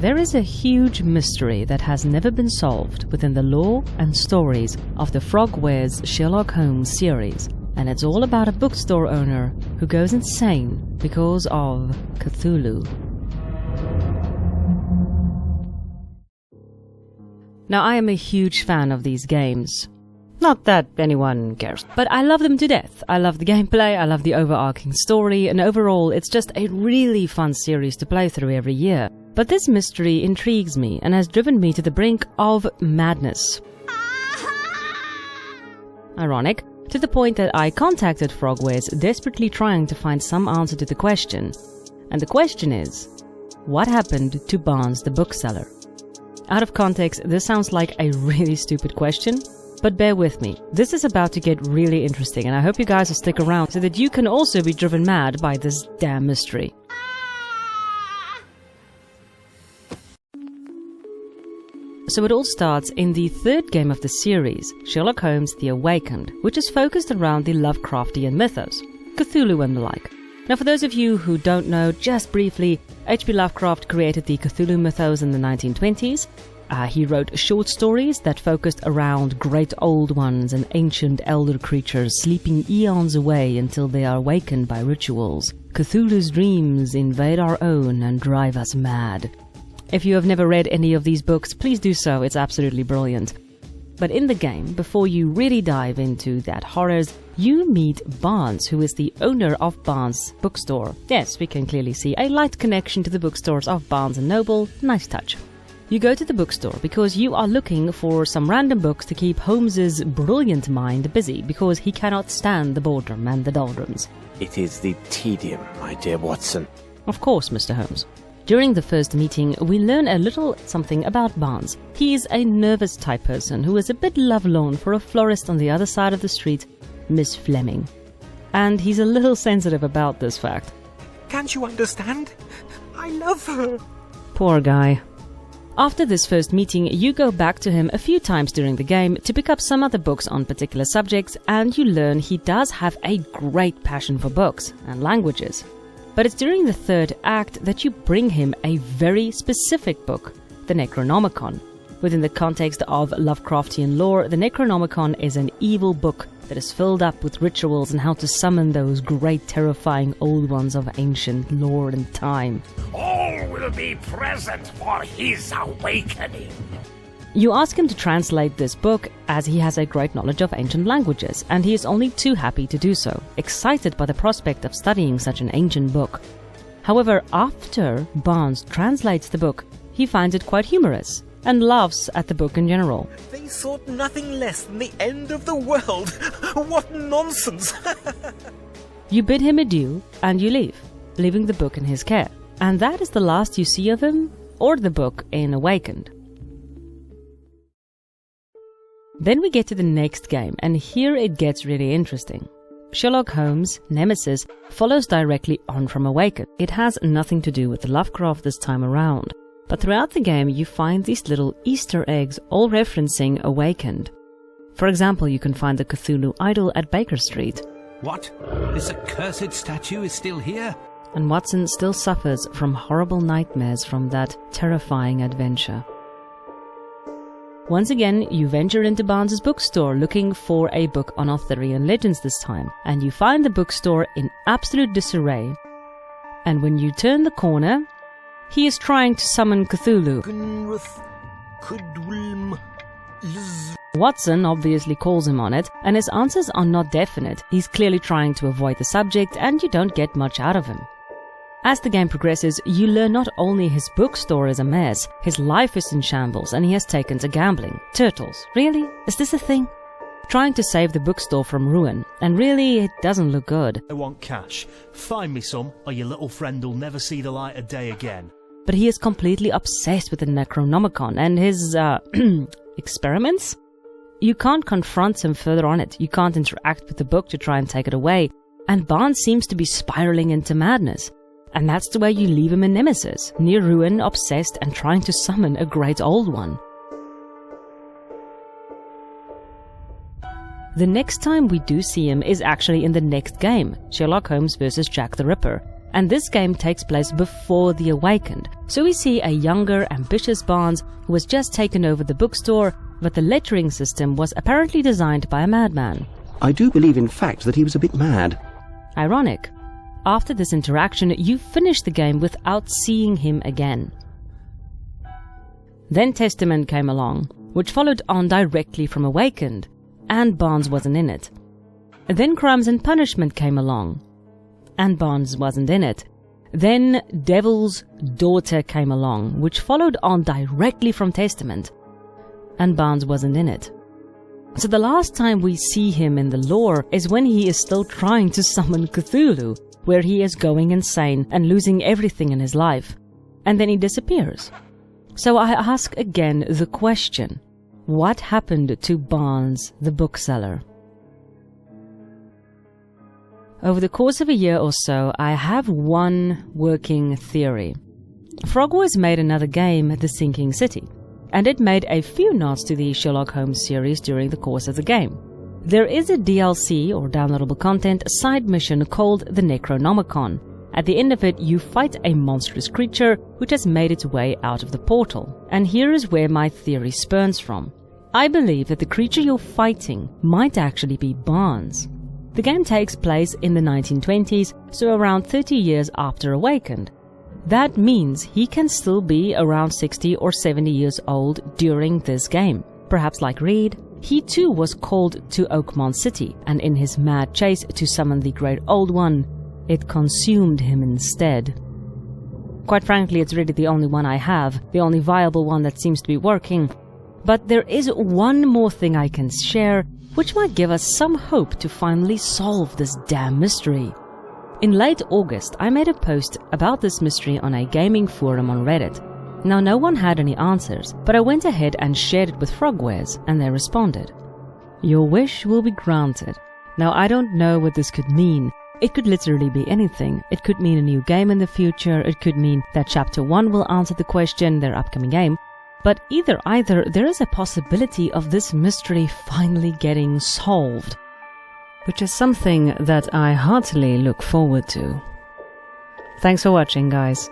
There is a huge mystery that has never been solved within the lore and stories of the Frogwares Sherlock Holmes series, and it's all about a bookstore owner who goes insane because of Cthulhu. Now, I am a huge fan of these games. Not that anyone cares, but I love them to death. I love the gameplay, I love the overarching story, and overall it's just a really fun series to play through every year. But this mystery intrigues me and has driven me to the brink of madness. Ironic, to the point that I contacted Frogwares desperately trying to find some answer to the question. And the question is, what happened to Barnes the Bookseller? Out of context, this sounds like a really stupid question, but bear with me. This is about to get really interesting, and I hope you guys will stick around so that you can also be driven mad by this damn mystery. So it all starts in the third game of the series, Sherlock Holmes The Awakened, which is focused around the Lovecraftian mythos, Cthulhu and the like. Now, for those of you who don't know, just briefly, H.P. Lovecraft created the Cthulhu mythos in the 1920s. He wrote short stories that focused around great old ones and ancient elder creatures sleeping eons away until they are awakened by rituals. Cthulhu's dreams invade our own and drive us mad. If you have never read any of these books, please do so, it's absolutely brilliant. But in the game, before you really dive into that horrors, you meet Barnes, who is the owner of Barnes Bookstore. Yes, we can clearly see a light connection to the bookstores of Barnes & Noble, nice touch. You go to the bookstore because you are looking for some random books to keep Holmes's brilliant mind busy because he cannot stand the boredom and the doldrums. It is the tedium, my dear Watson. Of course, Mr. Holmes. During the first meeting, we learn a little something about Barnes. He is a nervous type person who is a bit lovelorn for a florist on the other side of the street, Miss Fleming. And he's a little sensitive about this fact. Can't you understand? I love her. Poor guy. After this first meeting, you go back to him a few times during the game to pick up some other books on particular subjects, and you learn he does have a great passion for books and languages. But it's during the third act that you bring him a very specific book, the Necronomicon. Within the context of Lovecraftian lore, the Necronomicon is an evil book that is filled up with rituals and how to summon those great terrifying old ones of ancient lore and time. All will be present for his awakening. You ask him to translate this book as he has a great knowledge of ancient languages, and he is only too happy to do so, excited by the prospect of studying such an ancient book. However, after Barnes translates the book, he finds it quite humorous and laughs at the book in general. They sought nothing less than the end of the world. What nonsense! You bid him adieu and you leave, leaving the book in his care. And that is the last you see of him or the book in Awakened. Then we get to the next game, and here it gets really interesting. Sherlock Holmes, Nemesis, follows directly on from Awakened. It has nothing to do with Lovecraft this time around, but throughout the game you find these little Easter eggs all referencing Awakened. For example, you can find the Cthulhu idol at Baker Street. What? This accursed statue is still here? And Watson still suffers from horrible nightmares from that terrifying adventure. Once again, you venture into Barnes' bookstore looking for a book on Arthurian legends this time, and you find the bookstore in absolute disarray. And when you turn the corner, he is trying to summon Cthulhu. Watson obviously calls him on it, and his answers are not definite. He's clearly trying to avoid the subject, and you don't get much out of him. As the game progresses, you learn not only his bookstore is a mess, his life is in shambles and he has taken to gambling. Turtles, really? Is this a thing? Trying to save the bookstore from ruin, and really it doesn't look good. I want cash. Find me some, or your little friend will never see the light of day again. But he is completely obsessed with the Necronomicon and his, experiments? You can't confront him further on it, you can't interact with the book to try and take it away, and Barnes seems to be spiraling into madness. And that's the way you leave him in Nemesis, near ruin, obsessed, and trying to summon a great old one. The next time we do see him is actually in the next game, Sherlock Holmes vs. Jack the Ripper, and this game takes place before The Awakened. So we see a younger, ambitious Barnes who has just taken over the bookstore, but the lettering system was apparently designed by a madman. I do believe, in fact, that he was a bit mad. Ironic. After this interaction, you finish the game without seeing him again. Then Testament came along, which followed on directly from Awakened, and Barnes wasn't in it. Then Crimes and Punishment came along, and Barnes wasn't in it. Then Devil's Daughter came along, which followed on directly from Testament, and Barnes wasn't in it. So the last time we see him in the lore is when he is still trying to summon Cthulhu, where he is going insane and losing everything in his life, and then he disappears. So I ask again the question, what happened to Barnes the Bookseller? Over the course of a year or so, I have one working theory. Frogwares made another game, The Sinking City, and it made a few nods to the Sherlock Holmes series during the course of the game. There is a DLC, or downloadable content, side mission called the Necronomicon. At the end of it, you fight a monstrous creature which has made its way out of the portal. And here is where my theory spurns from. I believe that the creature you're fighting might actually be Barnes. The game takes place in the 1920s, so around 30 years after Awakened. That means he can still be around 60 or 70 years old during this game. Perhaps like Reed, he too was called to Oakmont City, and in his mad chase to summon the Great Old One, it consumed him instead. Quite frankly, it's really the only one I have, the only viable one that seems to be working. But there is one more thing I can share, which might give us some hope to finally solve this damn mystery. In late August, I made a post about this mystery on a gaming forum on Reddit. Now, no one had any answers, but I went ahead and shared it with Frogwares, and they responded. Your wish will be granted. Now, I don't know what this could mean. It could literally be anything. It could mean a new game in the future. It could mean that Chapter 1 will answer the question, their upcoming game. But either, there is a possibility of this mystery finally getting solved, which is something that I heartily look forward to. Thanks for watching, guys.